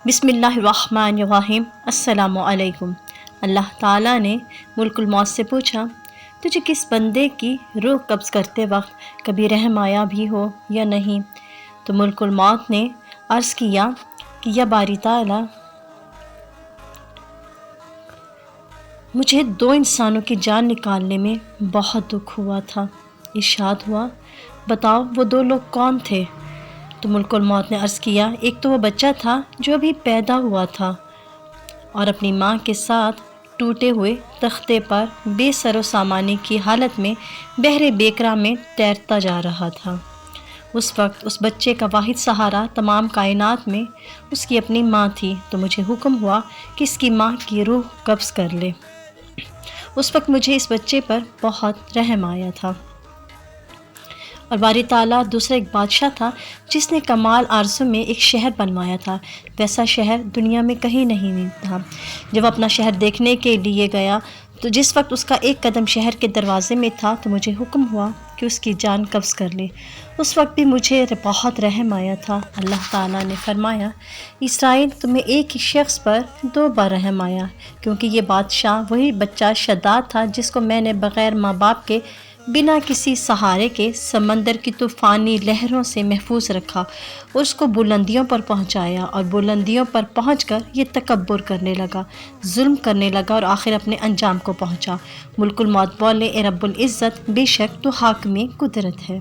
بسم اللہ الرحمن الرحیم۔ السلام علیکم۔ اللہ تعالیٰ نے ملک الموت سے پوچھا، تجھے کس بندے کی روح قبض کرتے وقت کبھی رحم آیا بھی ہو یا نہیں؟ تو ملک الموت نے عرض کیا کہ یا باری تعالیٰ، مجھے 2 انسانوں کی جان نکالنے میں بہت دکھ ہوا تھا۔ ارشاد ہوا، بتاؤ وہ 2 لوگ کون تھے؟ تو ملک الموت نے عرض کیا، ایک تو وہ بچہ تھا جو ابھی پیدا ہوا تھا اور اپنی ماں کے ساتھ ٹوٹے ہوئے تختے پر بے سر و سامانی کی حالت میں بحر بیکرا میں تیرتا جا رہا تھا۔ اس وقت اس بچے کا واحد سہارا تمام کائنات میں اس کی اپنی ماں تھی، تو مجھے حکم ہوا کہ اس کی ماں کی روح قبض کر لے۔ اس وقت مجھے اس بچے پر بہت رحم آیا تھا۔ اور باری تعالیٰ دوسرا ایک بادشاہ تھا جس نے کمال آرزو میں ایک شہر بنوایا تھا، ویسا شہر دنیا میں کہیں نہیں تھا۔ جب اپنا شہر دیکھنے کے لیے گیا تو جس وقت اس کا ایک قدم شہر کے دروازے میں تھا تو مجھے حکم ہوا کہ اس کی جان قبض کر لے۔ اس وقت بھی مجھے بہت رحم آیا تھا۔ اللہ تعالیٰ نے فرمایا، اسرائیل، تمہیں ایک ہی شخص پر 2 بار رحم آیا، کیونکہ یہ بادشاہ وہی بچہ شداد تھا جس کو میں نے بغیر ماں باپ کے بنا کسی سہارے کے سمندر کی طوفانی لہروں سے محفوظ رکھا اور اس کو بلندیوں پر پہنچایا، اور بلندیوں پر پہنچ کر یہ تکبر کرنے لگا، ظلم کرنے لگا اور آخر اپنے انجام کو پہنچا۔ ملک الموت بولے، اے رب العزت، بے شک تو حاکم قدرت ہے۔